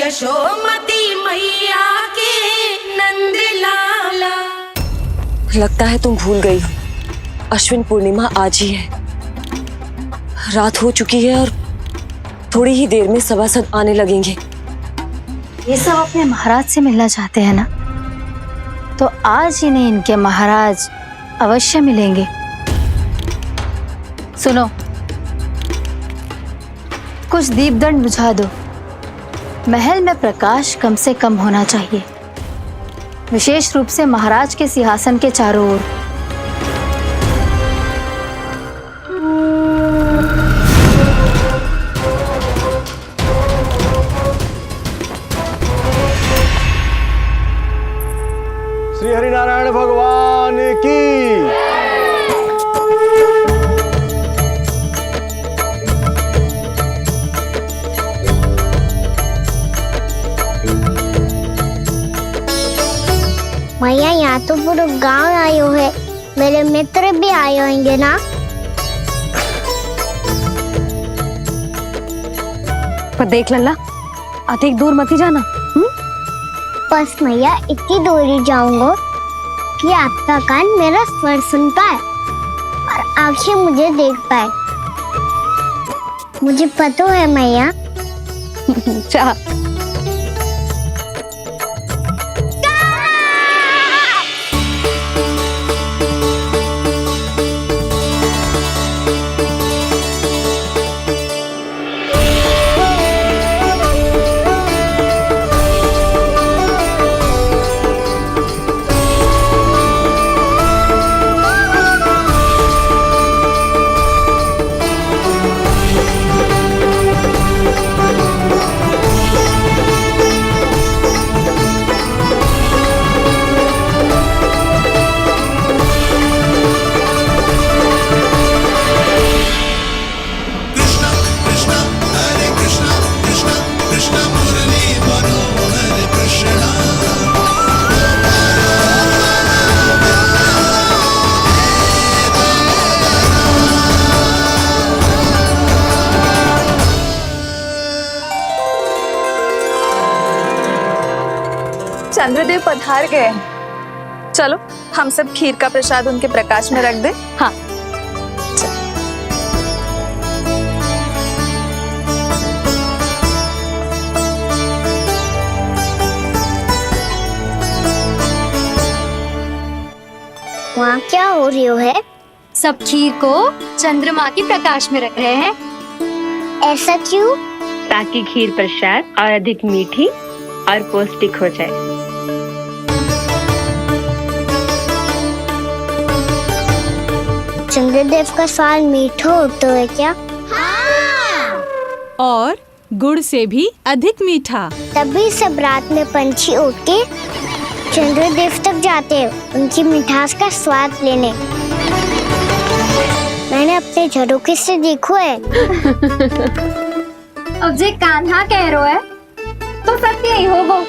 यशोमती मैया के नंद लाला। लगता है तुम भूल गई हो, अश्विन पूर्णिमा आज ही है। रात हो चुकी है और थोड़ी ही देर में सभासद आने लगेंगे। ये सब अपने महाराज से मिलना चाहते हैं ना, तो आज इन्हें इनके महाराज अवश्य मिलेंगे। सुनो, कुछ दीपदंड बुझा दो। महल में प्रकाश कम से कम होना चाहिए, विशेष रूप से महाराज के सिंहासन के चारों ओर। श्री हरिनारायण भगवान की। भैया यहाँ तो पूरा गांव आयो है, मेरे मित्र भी आए होंगे ना। पर देख लल्ला, अधिक दूर मत ही जाना। बस भैया इतनी दूर ही जाऊंगा कि आपका कान मेरा स्वर सुन पाए और आंखें मुझे देख पाए। मुझे पता है मैया। चाह चंद्रदेव पधार गए। चलो हम सब खीर का प्रसाद उनके प्रकाश में रख दें। हाँ। वहाँ क्या हो रही है? सब खीर को चंद्रमा की प्रकाश में रख रहे हैं। ऐसा क्यों? ताकि खीर प्रसाद और अधिक मीठी और पौष्टिक हो जाए। चंद्रदेव का स्वाद मीठा होता है क्या? हाँ। और गुड़ से भी अधिक मीठा। तभी सब रात में पंछी उड़ के चंद्रदेव तक जाते हैं उनकी मिठास का स्वाद लेने। मैंने अपने झरोखे से देखो है। अब जे कान्हा कह रहा है तो सत्य ही होगा।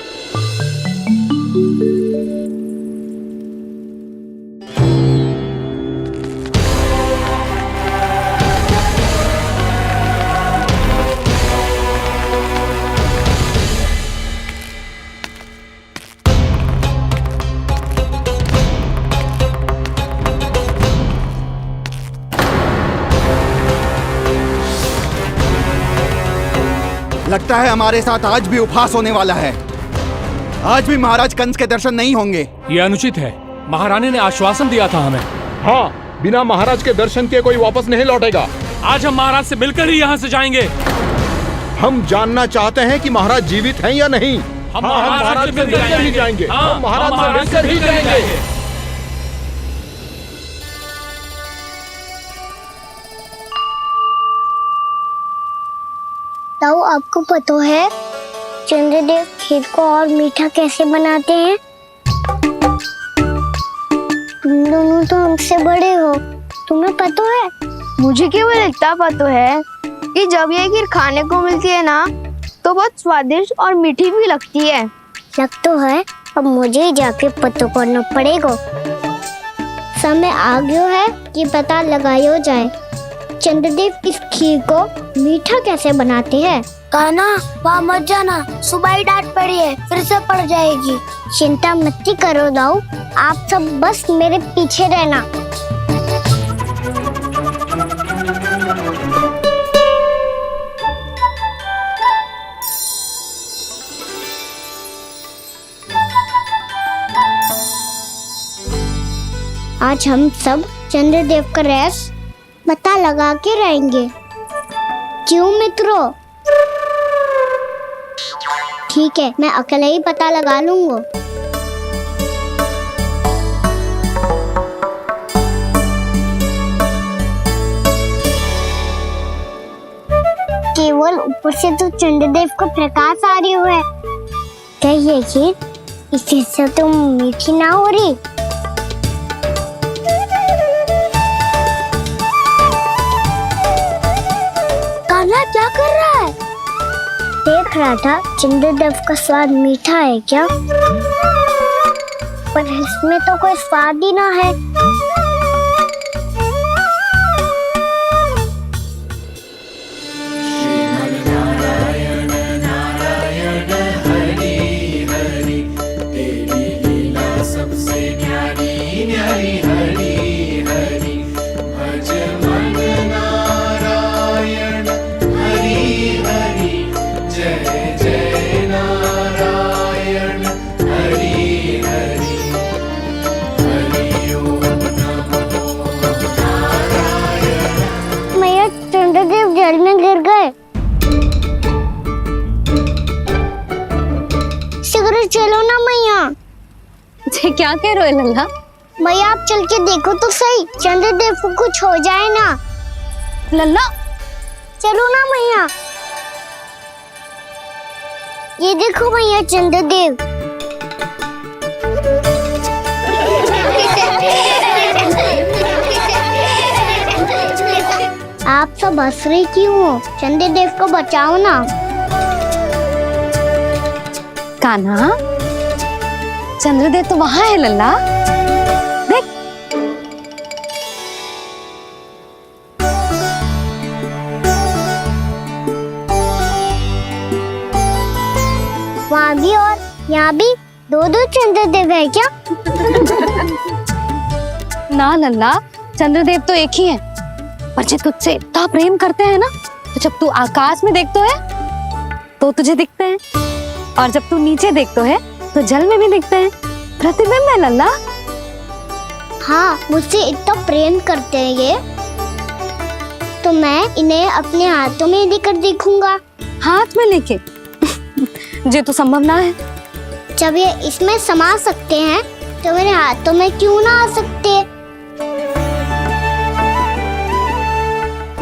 लगता है हमारे साथ आज भी उपहास होने वाला है। आज भी महाराज कंस के दर्शन नहीं होंगे। ये अनुचित है। महारानी ने आश्वासन दिया था हमें। हाँ, बिना महाराज के दर्शन के कोई वापस नहीं लौटेगा। आज हम महाराज से मिलकर ही यहाँ से जाएंगे। हम जानना चाहते हैं कि महाराज जीवित हैं या नहीं। हम महाराज से मिलकर ही जाएंगे। हम महाराज से मिलकर ही जाएंगे। तो आपको पता है चंद्रदेव खीर को और मीठा कैसे बनाते हैं? तुम दोनों तो हमसे बड़े हो, तुम्हें पता है? मुझे केवल इतना पता है कि जब ये खीर खाने को मिलती है ना तो बहुत स्वादिष्ट और मीठी भी लगती है। लग तो है, अब मुझे जाके पता करना पड़ेगा। समय आ गया है कि पता लगाया जाए चंद्रदेव इस खीर को मीठा कैसे बनाते हैं। कान्हा वहाँ मत जाना, सुबह ही डांट पड़ी है, फिर से पड़ जाएगी। चिंता मत करो दाऊ, आप सब बस मेरे पीछे रहना। आज हम सब चंद्रदेव का रहस्य पता लगा के रहेंगे। क्यों मित्रों? ठीक है, मैं अकेले ही पता लगा लूंगा। केवल ऊपर से तो चंद्रदेव को प्रकाश आ रही है। क्या ये खीर इसी से तो मीठी ना हो रही? कान्हा क्या कर रहा है? देख रहा था चंद्रदेव का स्वाद मीठा है क्या, पर इसमें तो कोई स्वाद ही ना है। चंद्रदेव जल में गिर गए। शीघ्र चलो ना मैया। क्या कह रहे हो लल्ला? मैया आप चल के देखो तो सही, चंद्रदेव को कुछ हो जाए ना। लल्ला चलो ना मैया। ये देखो मैया चंद्रदेव। आप सब हंस रही क्यों हो? चंद्रदेव को बचाओ ना। कान्हा, चंद्रदेव तो वहां है लल्ला, देख। वहाँ भी और यहाँ भी दो चंद्रदेव है क्या? ना लल्ला, चंद्रदेव तो एक ही है, पर जब तुझसे इतना प्रेम करते हैं ना, तो जब तू आकाश में देखते है तो तुझे दिखते हैं, और जब तू नीचे देखते है तो जल में भी दिखते हैं। प्रतिबिंब है लल्ला। हाँ, मुझसे इतना प्रेम करते हैं ये, तो मैं इन्हें अपने हाथों में लेकर देखूंगा। हाथ में लेके? ये तो संभव ना है। जब ये इसमें समा सकते हैं तो मेरे हाथों में क्यों ना आ सकते?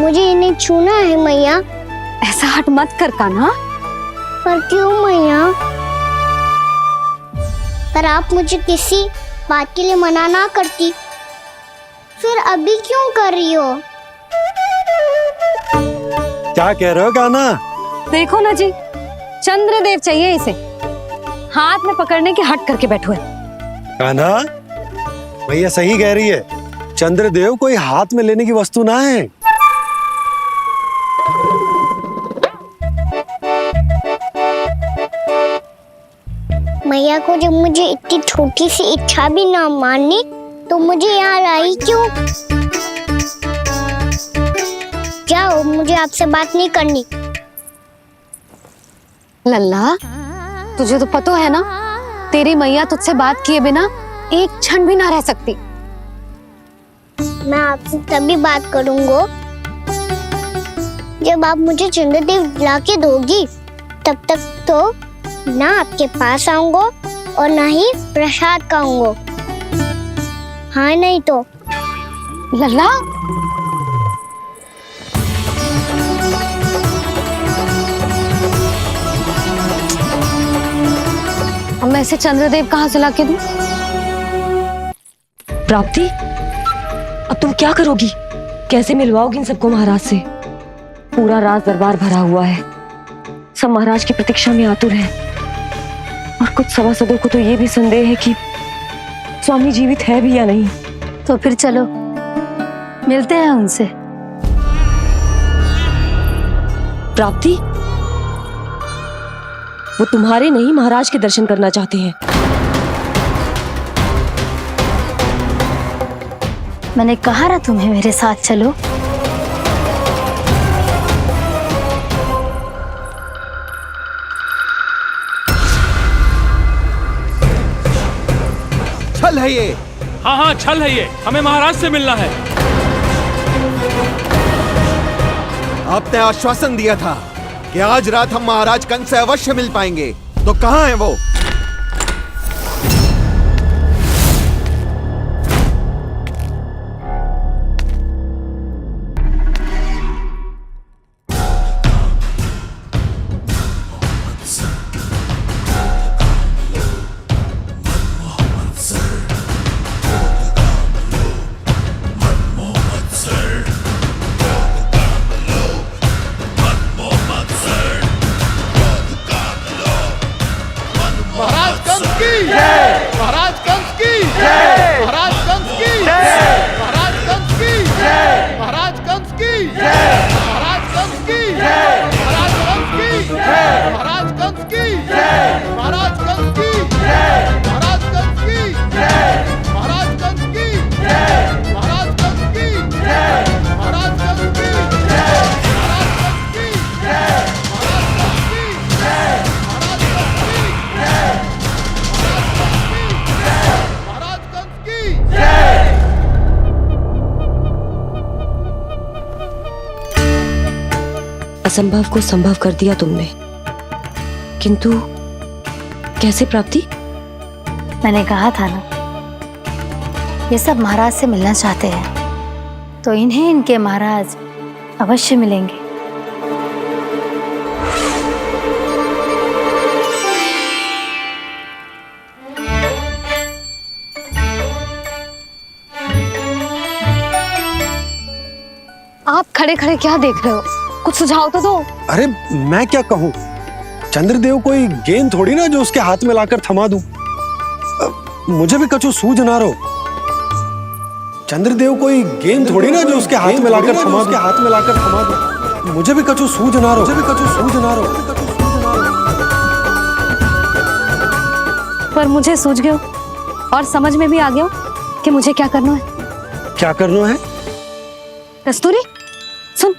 मुझे इन्हें छूना है मैया। ऐसा हट मत कर कान्हा। पर क्यों मैया? पर आप मुझे किसी बात के लिए मना ना करती, फिर अभी क्यों कर रही हो? क्या कह रहे हो कान्हा? देखो ना जी, चंद्रदेव चाहिए इसे, हाथ में पकड़ने के हट करके बैठो है। कान्हा, भैया सही कह रही है, चंद्रदेव कोई हाथ में लेने की वस्तु ना है। मैया को जब मुझे इतनी छोटी सी इच्छा भी ना माननी, तो मुझे यहाँ लाई क्यों? जाओ, मुझे आपसे बात नहीं करनी। लल्ला, तुझे तो पता है ना, तेरी मैया तुझसे बात किए बिना एक क्षण भी ना रह सकती। मैं आपसे तभी बात करूंगा जब आप मुझे चंद्रदेव ला के दोगी। तब तक तो ना आपके पास आऊंगा और ना ही प्रसाद खाऊंगा। हाँ नहीं तो? लल्ला, अब मैं इसे चंद्रदेव कहाँ से लाके दूं? प्राप्ति, अब तुम क्या करोगी? कैसे मिलवाओगी इन सबको महाराज से? पूरा राज दरबार भरा हुआ है, सब महाराज की प्रतीक्षा में आतुर हैं, और कुछ सभासदों को तो ये भी संदेह है कि स्वामी जीवित है भी या नहीं। तो फिर चलो मिलते हैं उनसे। प्राप्ति, वो तुम्हारे नहीं महाराज के दर्शन करना चाहते हैं। मैंने कहा ना तुम्हें मेरे साथ चलो। छल है ये। हाँ हाँ छल है ये, हमें महाराज से मिलना है। आपने आश्वासन दिया था कि आज रात हम महाराज कंस से अवश्य मिल पाएंगे, तो कहाँ है वो? महाराज कंस की जय, महाराज कंस की जय, महाराज कंस की जय, महाराज कंस की जय, महाराज कंस की जय, महाराज कंस की जय, महाराज कंस की जय, महाराज कंस की जय, महाराज कंस की जय, महाराज कंस की जय, महाराज कंस की जय, महाराज कंस की जय, महाराज कंस की जय, महाराज कंस की जय, महाराज कंस की जय, महाराज कंस की जय, महाराज कंस की जय। असंभव को संभव कर दिया तुमने, किंतु कैसे प्राप्ति? मैंने कहा था ना, ये सब महाराज से मिलना चाहते हैं, तो इन्हें इनके महाराज अवश्य मिलेंगे। आप खड़े खड़े क्या देख रहे हो? कुछ सुझाव तो दो। अरे मैं क्या कहूँ, चंद्रदेव कोई गेंद थोड़ी ना जो उसके हाथ में लाकर थमा दूं। मुझे भी कछु सूझ ना रहो। चंद्रदेव कोई गेंद थोड़ी ना जो उसके हाथ में लाकर थमा दूं। मुझे भी कछु सूझ ना रहो। पर मुझे सूझ गयो और समझ में भी आ गया कि मुझे क्या करना है। क्या करना है? कस्तूरी सुन,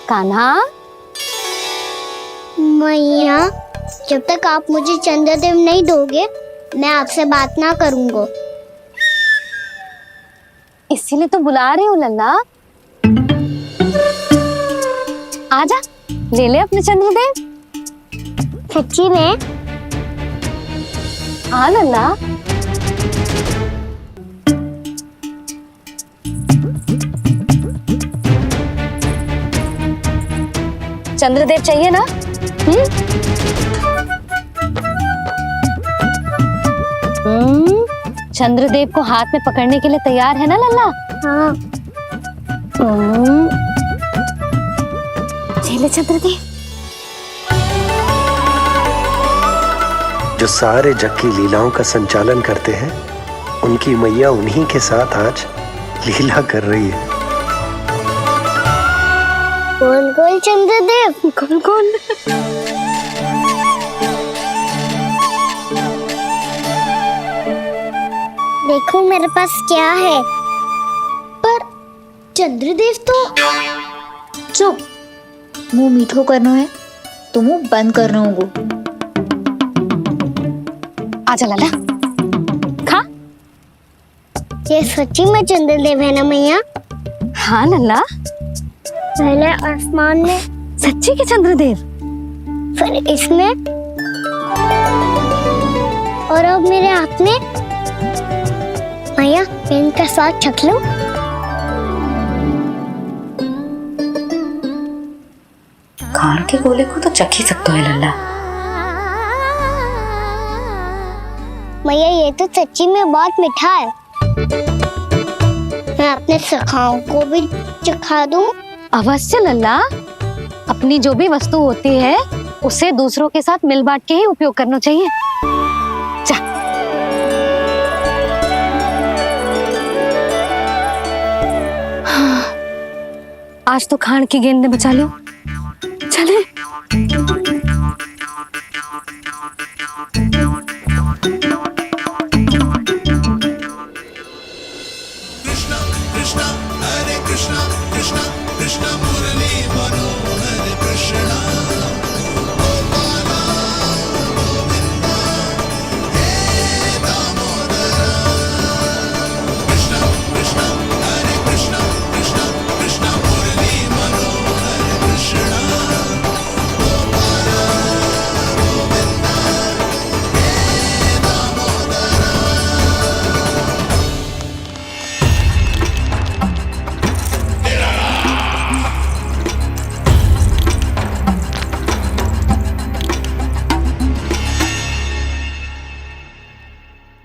कान्हा। मैया, जब तक आप मुझे चंद्रदेव नहीं दोगे मैं आपसे बात ना करूंगा। इसीलिए तो बुला रही हूँ लल्ला। आजा, ले ले अपने चंद्रदेव। सच्ची में? हाँ लल्ला। चंद्रदेव चाहिए ना? चंद्रदेव को हाथ में पकड़ने के लिए तैयार है ना लल्ला? हाँ। ले चंद्रदेव। जो सारे जग की लीलाओं का संचालन करते हैं, उनकी मैया उन्हीं के साथ आज लीला कर रही है। कौन कौन चंद्रदेव? कौन कौन? देखो मेरे पास क्या है। पर चंद्रदेव तो चुप, मुंह मीठो करना है तो मुंह बंद करना होगा। आजा लल्ला, खा। ये सच्ची में चंद्रदेव है ना मैया? हाँ लल्ला, पहले आसमान में, सच्ची के चंद्रदेव, फिर इसमें, और अब मेरे हाथ में। मैया, मैं इनका स्वाद चख लूं? खान के गोले को तो चख ही सकते हो लल्ला। मैया, ये तो सच्ची में बहुत मीठा है। मैं अपने सखाओं को भी चिखा दूं? अवश्य लल्ला, अपनी जो भी वस्तु होती है उसे दूसरों के साथ मिल बांट के ही उपयोग करना चाहिए। जा। आज तो खान की गेंद ने बचा लो। चले।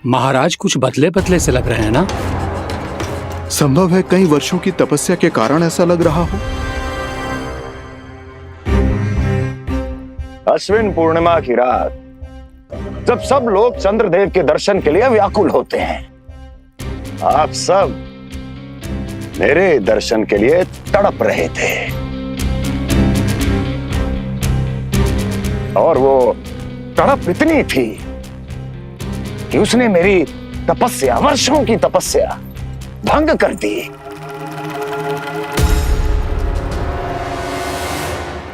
महाराज कुछ बदले बदले से लग रहे हैं ना? संभव है कई वर्षों की तपस्या के कारण ऐसा लग रहा हो। अश्विन पूर्णिमा की रात, जब सब लोग चंद्रदेव के दर्शन के लिए व्याकुल होते हैं, आप सब मेरे दर्शन के लिए तड़प रहे थे। और वो तड़प इतनी थी कि उसने मेरी तपस्या, वर्षों की तपस्या भंग कर दी।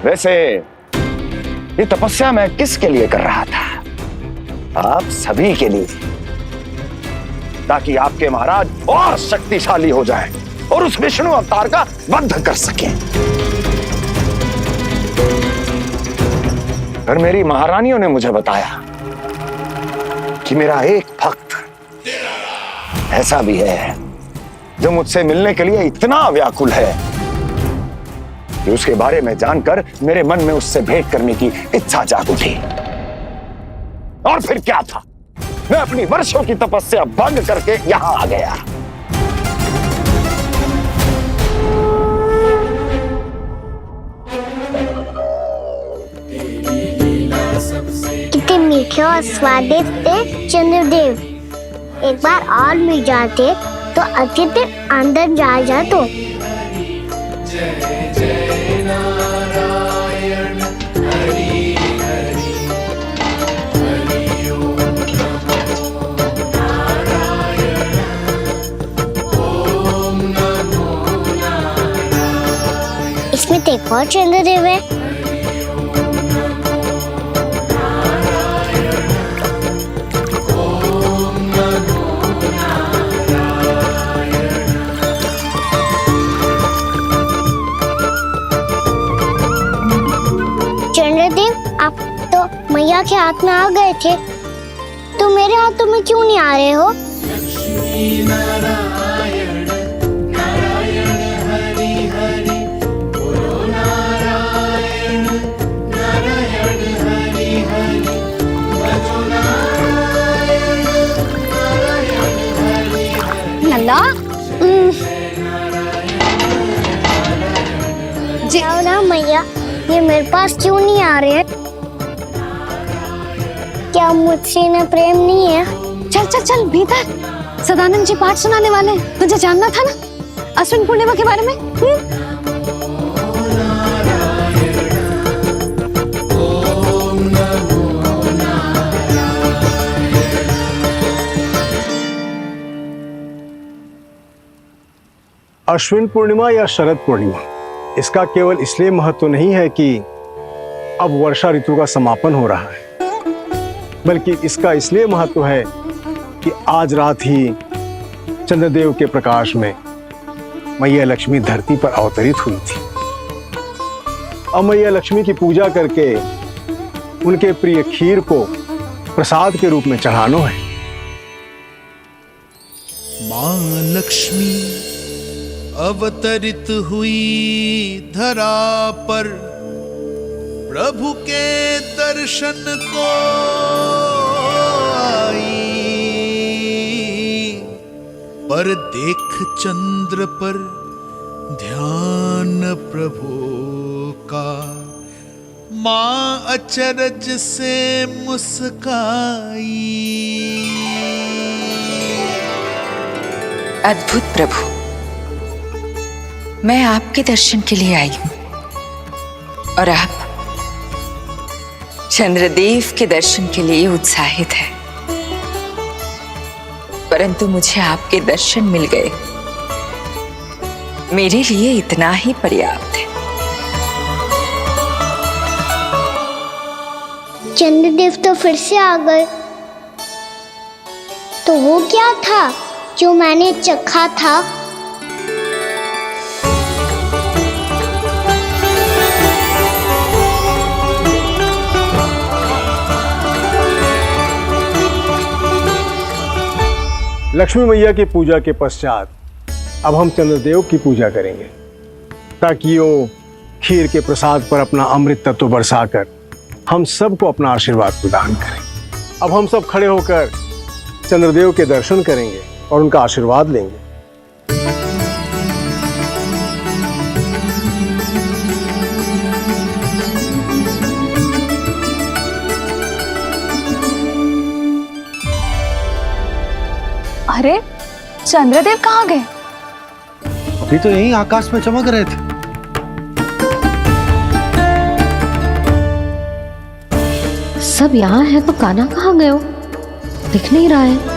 वैसे ये तपस्या मैं किसके लिए कर रहा था? आप सभी के लिए, ताकि आपके महाराज और शक्तिशाली हो जाएं और उस विष्णु अवतार का वध कर सकें। और मेरी महारानियों ने मुझे बताया कि मेरा एक भक्त ऐसा भी है जो मुझसे मिलने के लिए इतना व्याकुल है कि उसके बारे में जानकर मेरे मन में उससे भेंट करने की इच्छा जाग उठी। और फिर क्या था, मैं अपनी वर्षों की तपस्या भंग करके यहां आ गया। कितने मीठे और स्वादिष्ट थे चंद्रदेव। एक बार और मिल जाते तो अतिथि अंदर जा जातो। इसमें तो एक और चंद्रदेव है। चंद्रदेव, आप तो मैया के हाथ में आ गए थे, तो मेरे हाथों में क्यों नहीं आ रहे हो? लल्ला, जी ना मैया, ये मेरे पास क्यों नहीं आ रहे हैं? क्या मुझसे इन्हें प्रेम नहीं है? चल चल चल भीतर, सदानंद जी पाठ सुनाने वाले हैं। तुझे जानना था ना अश्विन पूर्णिमा के बारे में? अश्विन पूर्णिमा या शरद पूर्णिमा, इसका केवल इसलिए महत्व नहीं है कि अब वर्षा ऋतु का समापन हो रहा है, बल्कि इसका इसलिए महत्व है कि आज रात ही चंद्रदेव के प्रकाश में मैया लक्ष्मी धरती पर अवतरित हुई थी। अब मैया लक्ष्मी की पूजा करके उनके प्रिय खीर को प्रसाद के रूप में चढ़ाना है। मां लक्ष्मी अवतरित हुई धरा पर, प्रभु के दर्शन को आई, पर देख चंद्र पर ध्यान प्रभु का माँ अचरज से मुस्काई। अद्भुत प्रभु, मैं आपके दर्शन के लिए आई हूं और आप चंद्रदेव के दर्शन के लिए उत्साहित है, परंतु मुझे आपके दर्शन मिल गए, मेरे लिए इतना ही पर्याप्त है। चंद्रदेव तो फिर से आ गए। तो वो क्या था जो मैंने चखा था? लक्ष्मी मैया की पूजा के पश्चात अब हम चंद्रदेव की पूजा करेंगे, ताकि वो खीर के प्रसाद पर अपना अमृत तत्व बरसाकर हम सबको अपना आशीर्वाद प्रदान करें। अब हम सब खड़े होकर चंद्रदेव के दर्शन करेंगे और उनका आशीर्वाद लेंगे। अरे चंद्रदेव कहाँ गए? अभी तो यहीं आकाश में चमक रहे थे। सब यहाँ है तो कान्हा कहाँ गए हो? दिख नहीं रहा है।